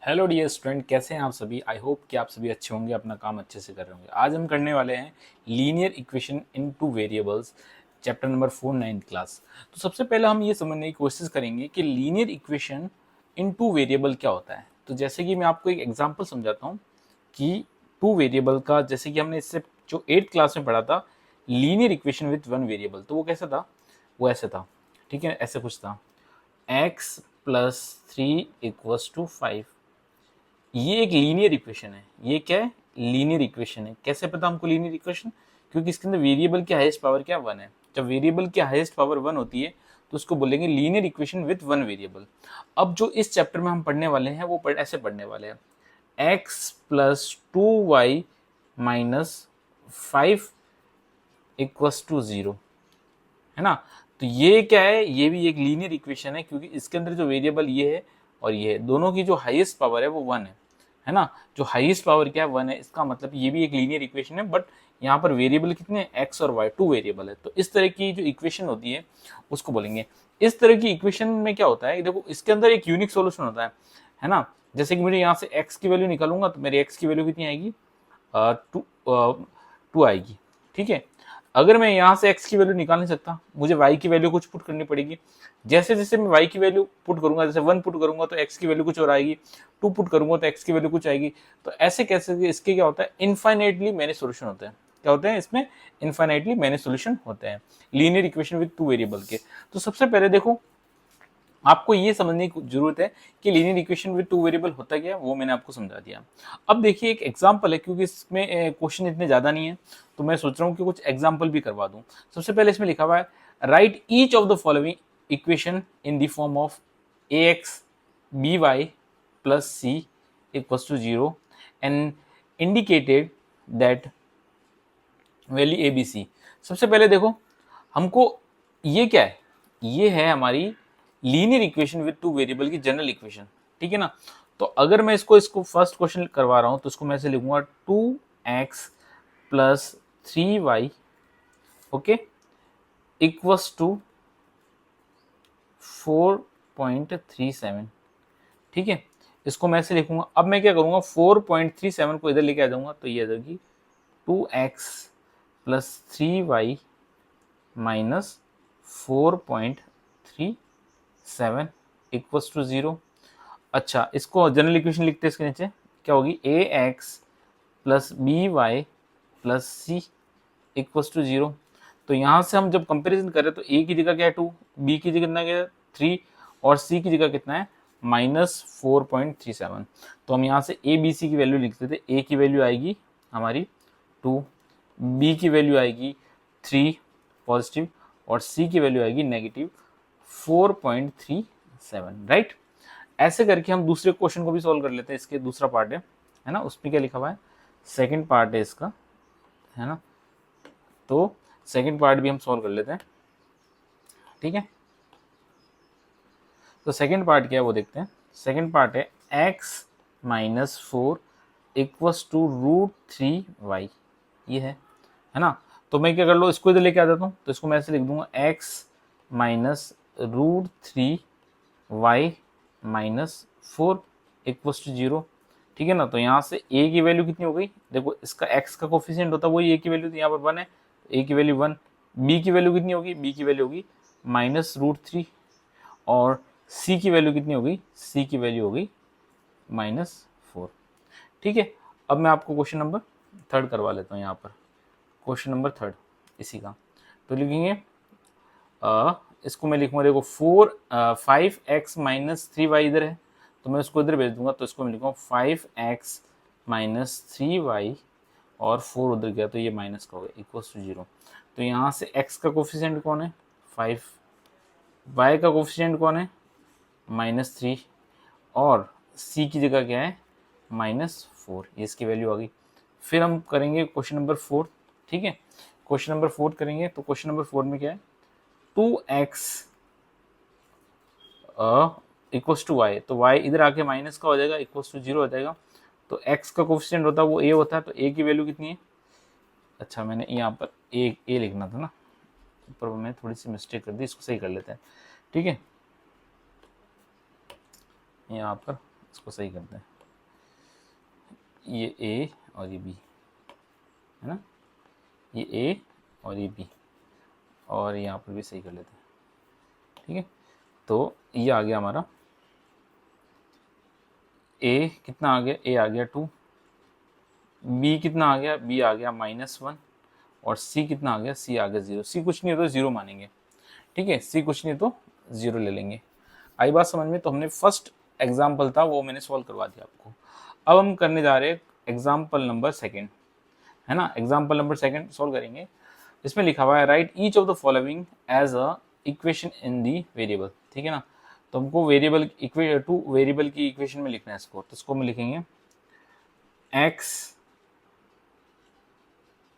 Hello dear student, कैसे हैं आप सभी। आई होप कि आप सभी अच्छे होंगे, अपना काम अच्छे से कर रहे होंगे। आज हम करने वाले हैं linear equation in two variables, chapter number 4 9th class. तो सबसे पहले हम ये समझने की कोशिश करेंगे कि linear equation in two variable क्या होता है। तो जैसे कि मैं आपको एक एग्जांपल समझाता हूँ कि टू वेरिएबल का, जैसे कि हमने इससे जो 8th क्लास में पढ़ा था linear equation with one variable, तो वो कैसा था, वो ऐसे था। ठीक है, ऐसे कुछ था, x प्लस 3 = 5। ये एक लीनियर इक्वेशन है। ये क्या है, लीनियर इक्वेशन है। कैसे पता हमको लीनियर इक्वेशन, क्योंकि इसके अंदर वेरिएबल की हाईएस्ट पावर क्या, 1 है। जब वेरिएबल की हाईएस्ट पावर 1 होती है तो उसको बोलेंगे linear equation with one variable. अब जो इस चैप्टर में हम पढ़ने वाले हैं वो ऐसे पढ़ने वाले हैं, x प्लस 2y माइनस 5 = 0, है ना। तो ये क्या है, ये भी एक लीनियर इक्वेशन है, क्योंकि इसके अंदर जो वेरिएबल ये है और ये है, दोनों की जो हाईएस्ट पावर है वो 1 है ना। जो हाईएस्ट पावर क्या है, 1 है। इसका मतलब ये भी एक लीनियर इक्वेशन है, बट यहाँ पर वेरिएबल कितने हैं, एक्स और वाई, टू वेरिएबल है। तो इस तरह की जो इक्वेशन होती है उसको बोलेंगे। इस तरह की इक्वेशन में क्या होता है, देखो इसके अंदर एक यूनिक सोल्यूशन होता है ना। जैसे कि मुझे यहाँ से एक्स की वैल्यू निकालूंगा तो मेरी एक्स की वैल्यू कितनी आएगी, टू टू आएगी। ठीक है, अगर मैं यहाँ से x की वैल्यू निकाल नहीं सकता, मुझे y की वैल्यू कुछ पुट करनी पड़ेगी। जैसे जैसे मैं y की वैल्यू पुट करूंगा, जैसे 1 पुट करूंगा तो x की वैल्यू कुछ और आएगी, 2 पुट करूंगा तो x की वैल्यू कुछ आएगी। तो ऐसे कैसे, इसके क्या होता है, इनफाइनाइटली मैनी सोल्यूशन होते हैं। क्या होते हैं इसमें, इनफाइनाइटली मैनी सोल्यूशन होते हैं linear equation with two variable के। तो सबसे पहले देखो, आपको ये समझने की जरूरत है कि linear equation with two variable होता क्या है, वो मैंने आपको समझा दिया। अब देखिए एक एग्जांपल है, क्योंकि इसमें क्वेश्चन इतने ज्यादा नहीं है तो मैं सोच रहा हूँ कि कुछ एग्जांपल भी करवा दूं। सबसे पहले इसमें लिखा हुआ है, write each of the following equation in the form of ax by plus c equals to 0 and indicated that value A B C. सबसे पहले देखो, हमको ये क्या है, ये है हमारी linear equation with two variable की जनरल इक्वेशन। ठीक है ना। तो अगर मैं इसको फर्स्ट क्वेश्चन करवा रहा हूं तो इसको मैं ऐसे लिखूंगा, 2x plus 3y, okay, equals to 4.37। ठीक है, इसको मैं ऐसे लिखूंगा। अब मैं क्या करूंगा, 4.37 को इधर लेके आ जाऊंगा तो ये आ जाएगी 2x plus 3y minus 4.37 equals to 0। अच्छा, इसको जनरल इक्वेशन लिखते हैं, इसके नीचे क्या होगी, a x plus b y plus c equals to 0। तो यहाँ से हम जब कंपेरिजन करें तो ए की जगह क्या है 2, बी की जगह कितना क्या है 3, और सी की जगह कितना है -4.37। तो हम यहाँ से ए बी सी की वैल्यू लिखते थे। ए की वैल्यू आएगी हमारी 2, बी की वैल्यू आएगी 3 पॉजिटिव, और सी की वैल्यू आएगी -4.37, राइट। ऐसे करके हम दूसरे क्वेश्चन को भी सॉल्व कर लेते हैं। इसके दूसरा पार्ट है ना, उसमें क्या लिखा हुआ है, सेकंड पार्ट है इसका, है ना। तो सेकंड पार्ट भी हम सॉल्व कर लेते हैं। ठीक है, तो सेकंड पार्ट क्या है वो देखते हैं। सेकंड पार्ट है x-4 इक्वस टू √3y, ये है ना। तो मैं क्या कर लो, इसको इधर लेके आ जाता हूँ, तो इसको मैं ऐसे लिख दूंगा, x -√3y-4 इक्वस टू 0। ठीक है ना। तो यहाँ से a की वैल्यू कितनी हो गई, देखो इसका x का कोफिशिएंट होता है वही a की वैल्यू, तो यहाँ पर 1 है, a की वैल्यू 1। b की वैल्यू कितनी होगी, b की वैल्यू होगी -√3, और c की वैल्यू कितनी होगी, c की वैल्यू होगी -4। ठीक है, अब मैं आपको क्वेश्चन नंबर 3 करवा लेता हूँ। यहाँ पर क्वेश्चन नंबर 3 इसी का, तो लिखेंगे इसको मैं लिखूंगा, देखो 5x-3y इधर है, तो मैं उसको इधर भेज दूंगा। तो इसको मैं लिखूंगा 5x-3y, और 4 उधर गया तो ये माइनस का होगा, इक्वल्स टू 0। तो यहाँ से x का कोफिशिएंट कौन है, 5, y का कोफिशिएंट कौन है, -3, और c की जगह क्या है, -4, ये इसकी वैल्यू आ गई। फिर हम करेंगे क्वेश्चन नंबर 4। ठीक है, क्वेश्चन नंबर 4 करेंगे। तो क्वेश्चन नंबर 4 में क्या है, 2x इक्वल्स टू वाई, तो y इधर आके माइनस का हो जाएगा, इक्वल्स टू 0 हो जाएगा। तो x का कोफिशिएंट होता है वो a होता है, तो a की वैल्यू कितनी है, अच्छा मैंने यहाँ पर a लिखना था ना, ऊपर मैंने थोड़ी सी मिस्टेक कर दी, इसको सही कर लेते हैं। ठीक है, यहाँ पर इसको सही करते हैं। ये ए और ये बी, है ना, ये ए और ये बी, और यहाँ पर भी सही कर लेते हैं, ठीक है। तो ये आ गया हमारा, ए कितना आ गया, ए आ गया 2, बी कितना आ गया, बी आ गया -1, और सी कितना आ गया, सी आ गया 0। सी कुछ नहीं है तो 0 मानेंगे, ठीक है, सी कुछ नहीं तो 0 ले लेंगे। आई बात समझ में? तो हमने फर्स्ट एग्जाम्पल था वो मैंने सॉल्व करवा दिया आपको। अब हम करने जा रहे हैं एग्जाम्पल नंबर सेकेंड, है ना। एग्जाम्पल नंबर सेकेंड सॉल्व करेंगे। इसमें लिखा हुआ है write each of the following as a equation in the variable, ठीक है ना। तो हमको वेरिएबल टू वेरिएबल की इक्वेशन में लिखना है इसको, तो इसको हम लिखेंगे x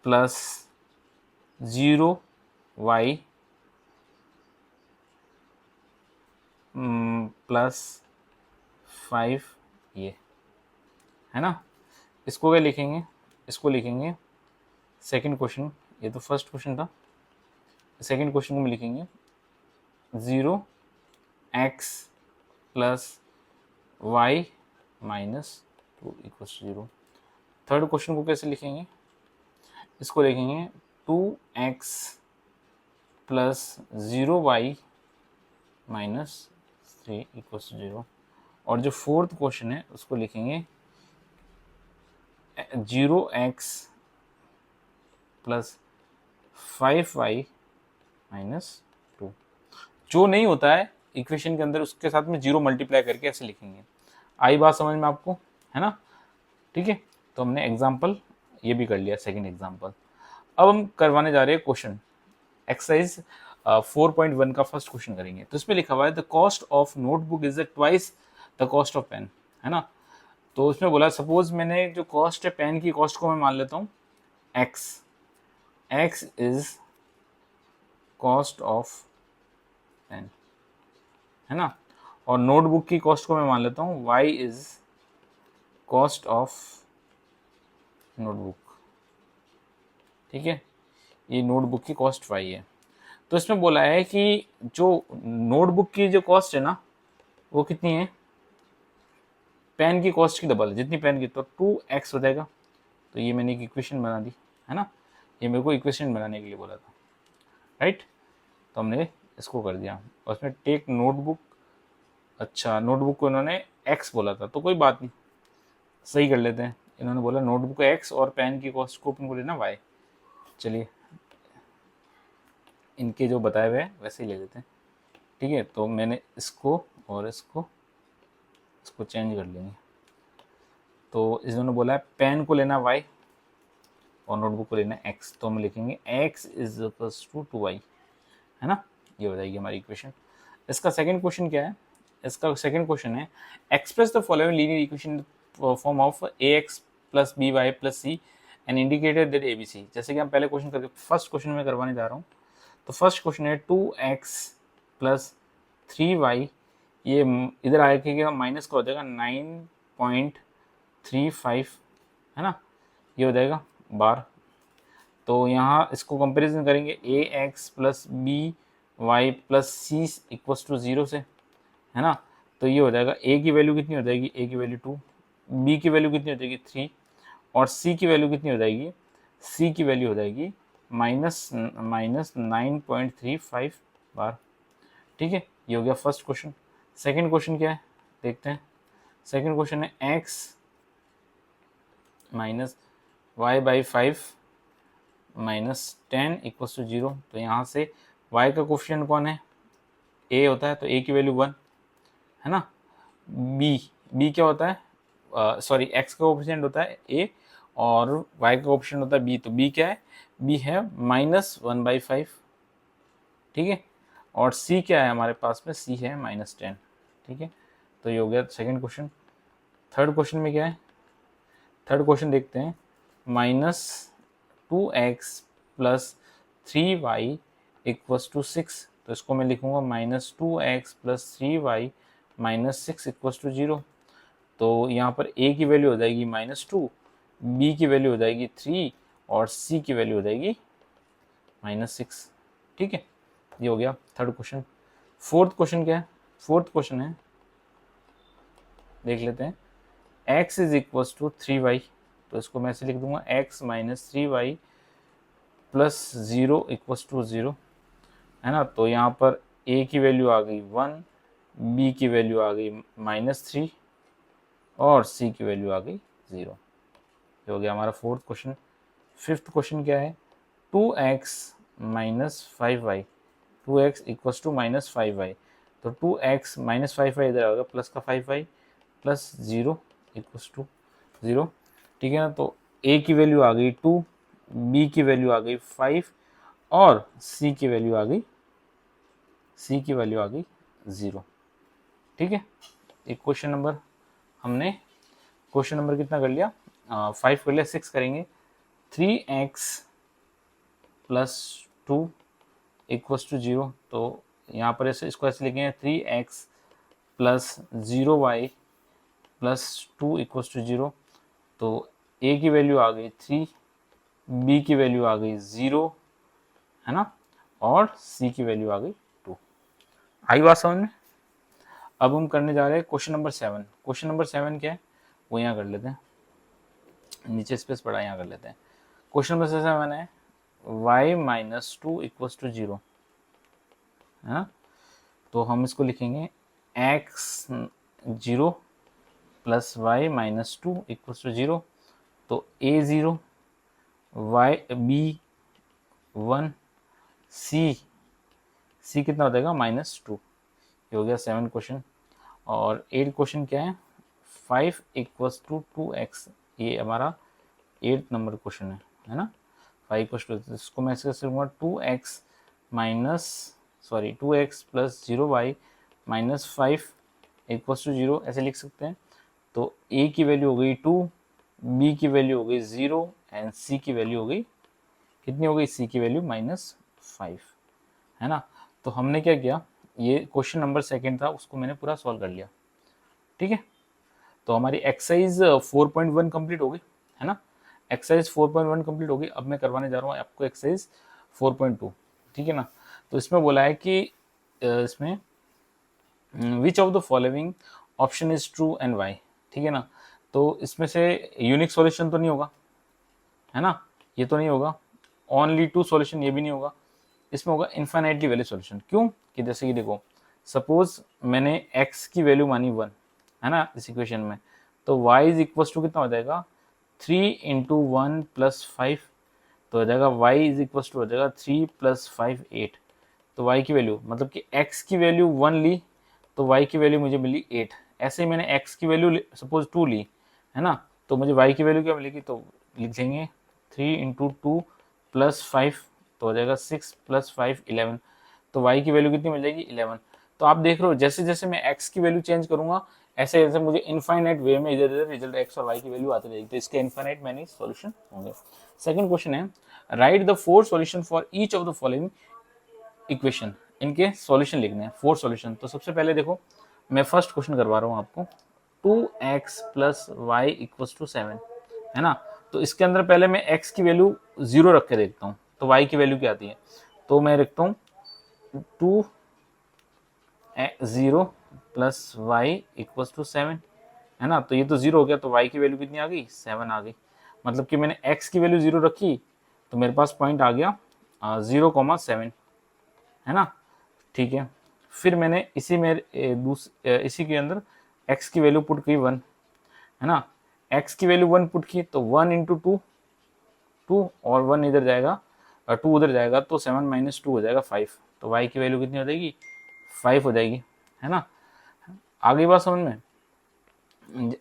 प्लस 0 y प्लस 5 ये, है ना। इसको क्या लिखेंगे, इसको लिखेंगे सेकंड क्वेश्चन, ये तो फर्स्ट क्वेश्चन था, सेकंड क्वेश्चन को हम लिखेंगे 0x plus y -2 equals 0। Third question को कैसे लिखेंगे, इसको लिखेंगे 2x प्लस 0y -3 इक्वल्स 0। और जो फोर्थ क्वेश्चन है उसको लिखेंगे 0x प्लस 5y -2। जो नहीं होता है इक्वेशन के अंदर उसके साथ में 0 मल्टीप्लाई करके ऐसे लिखेंगे। आई बात समझ में आपको, है ना, ठीक है। तो हमने एग्जाम्पल ये भी कर लिया, सेकंड एग्जाम्पल। अब हम करवाने जा रहे हैं क्वेश्चन, एक्सरसाइज 4.1 का फर्स्ट क्वेश्चन करेंगे। तो इसमें लिखा हुआ है the cost of notebook is twice the cost of pen, है ना। तो उसमें बोला सपोज मैंने जो कॉस्ट है पेन की कॉस्ट को मैं मान लेता हूँ x is cost of pen, है ना। और नोटबुक की कॉस्ट को मैं मान लेता हूँ y is cost of notebook, ठीक है। ये नोटबुक की कॉस्ट y है। तो इसमें बोला है कि जो नोटबुक की जो कॉस्ट है ना वो कितनी है, पेन की कॉस्ट की डबल, जितनी पेन की, तो 2x हो जाएगा। तो ये मैंने एक इक्वेशन बना दी, है ना, ये मेरे को इक्वेशन बनाने के लिए बोला था, राइट। तो हमने इसको कर दिया, और उसमें टेक नोटबुक, अच्छा नोटबुक को इन्होंने x बोला था तो कोई बात नहीं, सही कर लेते हैं। इन्होंने बोला नोटबुक को x और पेन की कॉस्ट को अपन को लेना y। चलिए इनके जो बताए हुए हैं वैसे ही ले लेते हैं, ठीक है। तो मैंने इसको और इसको चेंज कर लेंगे। तो इन्होंने बोला है पेन को लेना y और नोटबुक को लेना x, तो हम लिखेंगे x is equals to 2y, है ना। ये हो जाएगी हमारी इक्वेशन। इसका सेकंड क्वेश्चन क्या है, इसका सेकंड क्वेश्चन है express the following linear equation form of ax plus by plus c and indicated that abc। जैसे कि हम पहले क्वेश्चन करके फर्स्ट क्वेश्चन में करवाने जा रहा हूँ। तो फर्स्ट क्वेश्चन है 2x प्लस 3y, ये इधर आएगा माइनस का हो जाएगा 9.35, है ना, ये हो जाएगा बार। तो यहाँ इसको कंपैरिजन करेंगे ax plus by plus c equals to 0 से, है ना। तो ये हो जाएगा a की वैल्यू कितनी हो जाएगी, a की वैल्यू 2, b की वैल्यू कितनी हो जाएगी 3, और c की वैल्यू कितनी हो जाएगी, c की वैल्यू हो जाएगी माइनस 9.35 बार, ठीक है। ये हो गया फर्स्ट क्वेश्चन। सेकंड क्वेश्चन क्या है देखते हैं। सेकंड क्वेश्चन है x minus y by 5 -10 equals to 0। तो यहाँ से y का कोफिशिएंट कौन है, a होता है, तो a की वैल्यू 1, है ना। b क्या होता है, सॉरी x का कोफिशिएंट होता है a और y का कोफिशिएंट होता है b। तो b क्या है, b है -1/5, ठीक है। और c क्या है हमारे पास में, c है -10, ठीक है। तो ये हो गया सेकंड क्वेश्चन। थर्ड क्वेश्चन में क्या है, थर्ड क्वेश्चन देखते हैं -2x plus 3y equals to 6। तो इसको मैं लिखूंगा -2x plus 3y -6 equals to 0। तो यहाँ पर a की वैल्यू हो जाएगी -2, b की वैल्यू हो जाएगी 3 और c की वैल्यू हो जाएगी -6, ठीक है। ये हो गया थर्ड क्वेश्चन। फोर्थ क्वेश्चन क्या है, फोर्थ क्वेश्चन है देख लेते हैं x is equals to 3y, तो इसको मैं ऐसे लिख दूंगा x minus 3y plus 0 equals to 0, है ना। तो यहाँ पर a की वैल्यू आ गई 1, b की वैल्यू आ गई -3 और c की वैल्यू आ गई 0। ये हो गया हमारा फोर्थ क्वेश्चन। फिफ्थ क्वेश्चन क्या है, 2x minus 5y, 2x equals to minus 5y। तो 2x माइनस 5y इधर आ गया, प्लस का 5y प्लस 0 इक्वल्स टू 0, ठीक है ना। तो a की वैल्यू आ गई 2, b की वैल्यू आ गई 5 और c की वैल्यू आ गई 0, ठीक है। एक क्वेश्चन नंबर हमने क्वेश्चन नंबर कितना कर लिया, 5 कर लिया, 6 करेंगे। 3x plus 2 equals to 0। तो यहाँ पर ऐसे इसको ऐसे लिखेंगे 3x plus 0y plus 2 equals to 0। तो a की वैल्यू आ गई 3, b की वैल्यू आ गई 0, है ना, और c की वैल्यू आ गई 2। आई बात समझ में। अब हम करने जा रहे हैं क्वेश्चन नंबर 7। क्वेश्चन नंबर 7 क्या है वो यहाँ कर लेते हैं, नीचे स्पेस पड़ा यहाँ कर लेते हैं। क्वेश्चन नंबर 7 है y माइनस 2 इक्वल्स टू 0, है ना। तो हम इसको लिखेंगे x 0 plus y minus 2 equals to 0। तो a 0, y b 1, c कितना हो जाएगा -2। ये हो गया 7 क्वेश्चन। और 8 क्वेश्चन क्या है, 5 इक्वल्स टू 2x, ये हमारा 8 नंबर क्वेश्चन है ना। 5 इक्वल्स टू, इसको मैं ऐसे करूँगा 2x plus 0y minus 5 equals to 0, ऐसे लिख सकते हैं। तो a की वैल्यू हो गई 2, b की वैल्यू हो गई 0 एंड c की वैल्यू हो गई कितनी हो गई, c की वैल्यू -5, है ना। तो हमने क्या किया, ये क्वेश्चन नंबर 2 था, उसको मैंने पूरा सॉल्व कर लिया, ठीक है। तो हमारी एक्सरसाइज 4.1 कंप्लीट हो गई, है ना। एक्सरसाइज 4.1 कंप्लीट हो गई। अब मैं करवाने जा रहा हूँ आपको एक्सरसाइज 4.2, ठीक है ना। तो इसमें बोला है कि इसमें which of the following option is true and y, ठीक है ना। तो इसमें से यूनिक सॉल्यूशन तो नहीं होगा, है ना, ये तो नहीं होगा। ओनली टू सॉल्यूशन, ये भी नहीं होगा। इसमें होगा इन्फाइनाइटली वैल्यू सॉल्यूशन। क्यों कि जैसे कि देखो, सपोज मैंने x की वैल्यू मानी 1, है ना, इस इक्वेशन में। तो y इज इक्वल टू कितना हो जाएगा, 3 इंटू 1 प्लस 5, तो हो जाएगा y इज इक्वल टू हो जाएगा 3 प्लस 5 8। तो y की वैल्यू मतलब कि x की वैल्यू 1 ली तो y की वैल्यू मुझे मिली 8। ऐसे ही मैंने x की वैल्यू सपोज 2 ली, है ना, तो मुझे y की वैल्यू क्या मिलेगी, तो लिख देंगे 3 इंटू 2 प्लस 5, तो हो जाएगा 6 प्लस 5 11। तो y की वैल्यू कितनी मिल जाएगी, 11। तो आप देख रहे हो जैसे जैसे मैं x की वैल्यू चेंज करूंगा, ऐसे ऐसे मुझे इनफाइनाइट वे में इधर इधर रिजल्ट x और y की वैल्यू आती रहेगी। तो इसके इनफाइनाइट मैनी सॉल्यूशन होंगे। सेकंड क्वेश्चन है, right the 4 solution for each of the following equation. इनके सॉल्यूशन लिखने हैं, 4 सॉल्यूशन। तो सबसे पहले देखो, मैं फर्स्ट क्वेश्चन करवा रहा हूँ आपको, 2x plus y equals to 7, है ना। तो इसके अंदर पहले मैं x की वैल्यू 0 रख के देखता हूँ, तो y की वैल्यू क्या आती है। तो मैं रखता हूँ 2 0 प्लस वाई इक्वल्स टू 7, है ना। तो ये तो 0 हो गया, तो y की वैल्यू कितनी आ गई, 7 आ गई। मतलब कि मैंने x की वैल्यू 0 रखी तो मेरे पास पॉइंट आ गया 0,7, है ना, ठीक है। फिर मैंने इसी में इसी के अंदर x की वैल्यू पुट की 1, है ना। x की वैल्यू 1 पुट की तो 1 इंटू 2 और 1 इधर जाएगा, 2 उधर जाएगा, तो 7 माइनस 2 हो जाएगा 5। तो y की वैल्यू कितनी हो जाएगी, 5 हो जाएगी, है ना। आगे बात समझ में।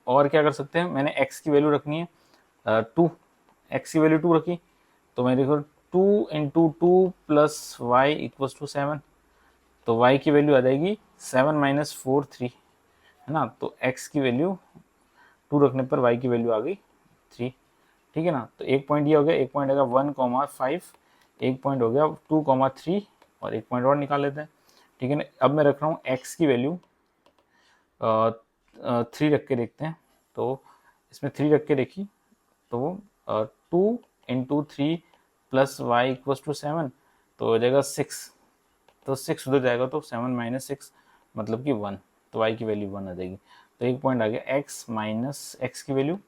और क्या कर सकते हैं, मैंने x की वैल्यू रखनी है 2, x की वैल्यू 2 रखी, तो मैं देखो 2 into 2 plus y equals to 7। तो y की वैल्यू आ जाएगी 7 माइनस 4 3, है ना। तो x की वैल्यू 2 रखने पर y की वैल्यू आ गई 3, ठीक है ना। तो एक पॉइंट ये हो गया, एक पॉइंट आएगा 1,5, एक पॉइंट हो गया 2,3 और एक पॉइंट और निकाल लेते हैं, ठीक है ना। अब मैं रख रहा हूँ x की वैल्यू 3 रख के देखते हैं। तो इसमें 3 रख के देखी तो 2 into 3 plus y equals to 7, तो हो जाएगा 6। तो 6 उधर जाएगा तो 7 माइनस 6 मतलब कि 1, तो y की वैल्यू 1 आ जाएगी। तो एक पॉइंट आ गया x माइनस एक्स की वैल्यू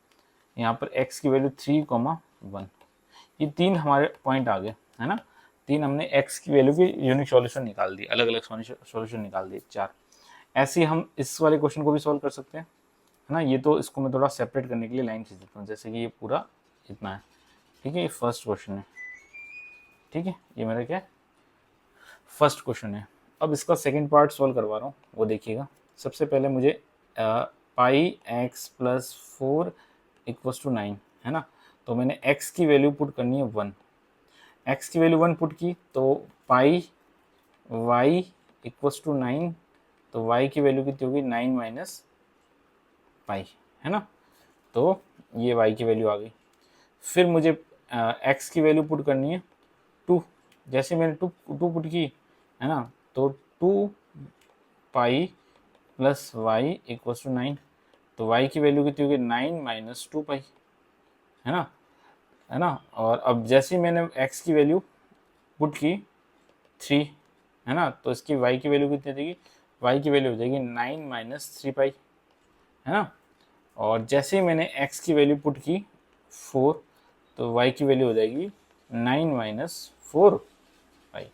यहाँ पर x की वैल्यू 3,1, ये 3 हमारे पॉइंट आ गए, है ना। 3 हमने x की वैल्यू की यूनिक सॉल्यूशन निकाल दी, अलग अलग सॉल्यूशन निकाल दिए 4। ऐसे ही हम इस वाले क्वेश्चन को भी सॉल्व कर सकते हैं, है ना। ये तो इसको मैं थोड़ा सेपरेट करने के लिए लाइन खींच देता हूँ, जैसे कि ये पूरा इतना है, ठीक है। ये फर्स्ट क्वेश्चन है, ठीक है, ये मेरा क्या है, फर्स्ट क्वेश्चन है। अब इसका सेकंड पार्ट सॉल्व करवा रहा हूँ, वो देखिएगा। सबसे पहले मुझे पाई एक्स प्लस 4 इक्वल्स टू 9, है ना। तो मैंने x की वैल्यू पुट करनी है 1, x की वैल्यू 1 पुट की, तो पाई y इक्वल्स टू 9, तो y की वैल्यू कितनी होगी, 9 माइनस पाई, है ना। तो ये y की वैल्यू आ गई। फिर मुझे x की वैल्यू पुट करनी है 2, जैसे मैंने 2 पुट की, है ना, तो 2 pi plus y equals to 9, तो y की वैल्यू कितनी होगी, 9 माइनस 2 पाई, है ना, है ना। और अब जैसे ही मैंने x की वैल्यू पुट की 3, है ना, तो इसकी y की वैल्यू कितनी देगी, y की वैल्यू हो जाएगी 9 माइनस 3 पाई, है ना। और जैसे ही मैंने x की वैल्यू पुट की 4, तो y की वैल्यू हो जाएगी 9 माइनस 4 पाई,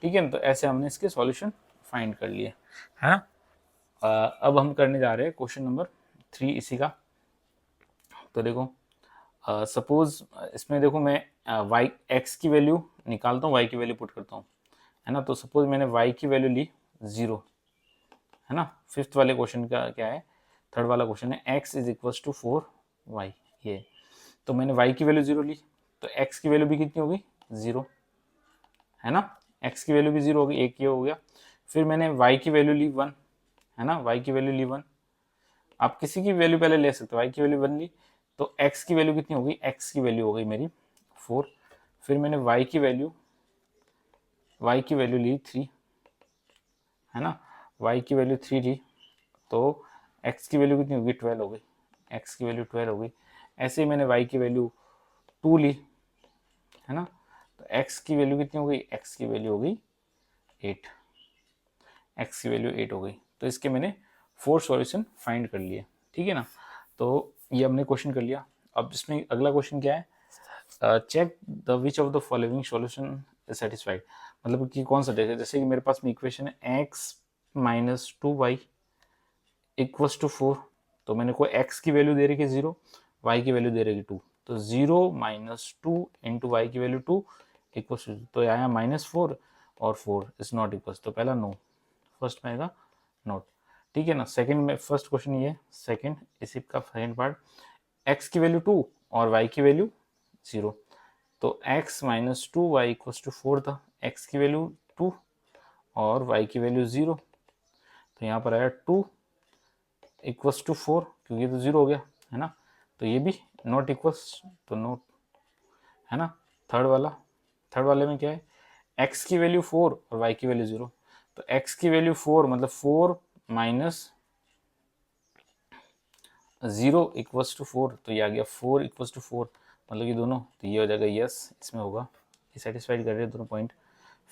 ठीक है ना। तो ऐसे हमने इसके सॉल्यूशन फाइंड कर लिए, है ना। अब हम करने जा रहे हैं क्वेश्चन नंबर 3 इसी का। तो देखो, सपोज इसमें देखो मैं वाई एक्स की वैल्यू निकालता हूँ, वाई की वैल्यू पुट करता हूँ, है ना। तो सपोज मैंने वाई की वैल्यू ली 0, है ना। फिफ्थ वाले क्वेश्चन का क्या है, थर्ड वाला क्वेश्चन है x is equals to 4y, ये। तो मैंने y की वैल्यू 0 ली, तो x की वैल्यू भी कितनी होगी, 0, है ना। x की वैल्यू भी 0 होगी, एक ये हो गया। फिर मैंने y की वैल्यू ली 1, है ना, y की वैल्यू ली 1। आप किसी की वैल्यू पहले ले सकते हो, y की वैल्यू 1 ली, तो x की वैल्यू कितनी होगी, x की वैल्यू हो गई मेरी 4। फिर मैंने y की वैल्यू ली 3, है ना, y की वैल्यू 3 ली, तो x की वैल्यू कितनी होगी, 12 हो गई, x की वैल्यू 12 हो गई। ऐसे ही मैंने y की वैल्यू 2 ली, है ना, तो x की वैल्यू कितनी हो गई, x की वैल्यू हो गई 8, x की वैल्यू 8 हो गई। तो इसके मैंने 4 सॉल्यूशन फाइंड कर लिए, ठीक है ना। तो ये हमने क्वेश्चन कर लिया। अब इसमें अगला क्वेश्चन क्या है, check the which of the following solution is satisfied, मतलब कि कौन सा देगा। जैसे कि मेरे पास में इक्वेशन है x minus 2y equals to 4, तो मैंने कोई x की वैल्यू दे रही है 0, y की वैल्यू दे रही है 2, तो 0 माइनस 2 इंटू वाई की वैल्यू 2 इक्वल्स टू, तो आया -4 और 4 इज नॉट इक्वल्स, तो पहला नो, फर्स्ट में आएगा नॉट, ठीक है ना। सेकंड में, फर्स्ट क्वेश्चन ये, सेकंड इसी का सेकंड पार्ट, x की वैल्यू 2 और y की वैल्यू 0, तो x minus 2y equals to 4 था, x की वैल्यू 2 और y की वैल्यू 0, तो यहाँ पर आया 2 इक्वल्स टू 4, क्योंकि तो 0 हो गया, है ना। तो ये भी नॉट इक्वल्स, तो नॉट, है ना। थर्ड वाले में क्या है, x की वैल्यू 4 और y की वैल्यू 0, तो x की वैल्यू 4 मतलब 4 माइनस 0 इक्वल्स टू 4, तो ये आ गया 4 इक्वल्स टू 4, मतलब ये दोनों, तो ये हो जाएगा यस, इसमें होगा, ये सेटिस्फाइड कर रहे हैं दोनों पॉइंट।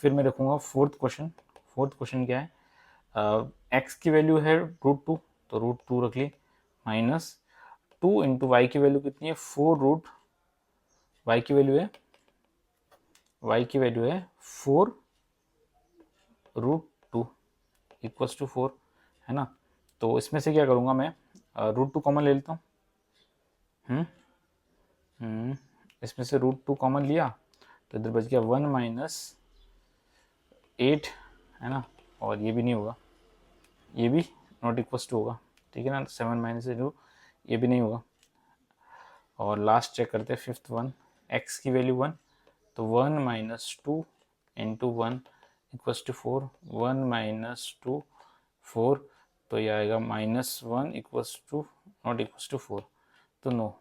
फिर मैं रखूँगा फोर्थ क्वेश्चन क्या है, x की वैल्यू है √2, तो √2 रख ली, माइनस 2 इंटू वाई की वैल्यू कितनी है 4 रूट, वाई की वैल्यू है 4 √2 इक्वल्स टू 4, है ना। तो इसमें से क्या करूँगा मैं, √2 कॉमन ले लेता हूँ, इसमें से √2 कॉमन लिया, तो इधर बच गया 1 माइनस 8, है ना, और ये भी नहीं होगा, ये भी नॉट इक्वल्स टू होगा, ठीक है ना, 7 माइनस 2, ये भी नहीं होगा। और लास्ट चेक करते हैं फिफ्थ वन, x की वैल्यू 1, तो 1 minus 2 into 1 equals to 4, 1 minus 2 4, तो ये आएगा -1 equals to not equals to 4, तो नो,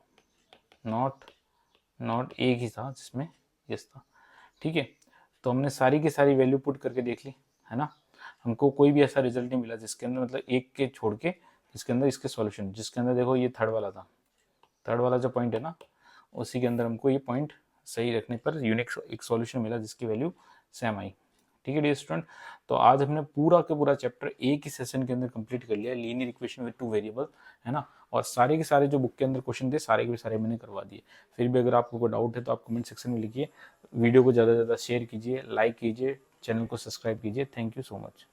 नॉट एक ही था जिसमें यस था, ठीक है। तो हमने सारी की सारी वैल्यू पुट करके देख ली, है ना। हमको कोई भी ऐसा रिजल्ट नहीं मिला जिसके अंदर, मतलब एक के छोड़ के, जिसके अंदर इसके सॉल्यूशन, जिसके अंदर देखो ये थर्ड वाला था, थर्ड वाला जो पॉइंट है ना, उसी के अंदर हमको ये पॉइंट सही रखने पर यूनिक एक सॉल्यूशन मिला जिसकी वैल्यू सेम आई, ठीक है डियर स्टूडेंट। तो आज हमने पूरा का पूरा चैप्टर एक ही सेशन के अंदर कंप्लीट कर लिया, लीनियर इक्वेशन विद 2 वेरिएबल, है ना। और सारे के सारे जो बुक के अंदर क्वेश्चन थे सारे के सारे मैंने करवा दिए। फिर भी अगर आपको कोई डाउट है तो आप कमेंट सेक्शन में लिखिए। वीडियो को ज़्यादा से ज़्यादा शेयर कीजिए, लाइक कीजिए, चैनल को सब्सक्राइब कीजिए। Thank you so much.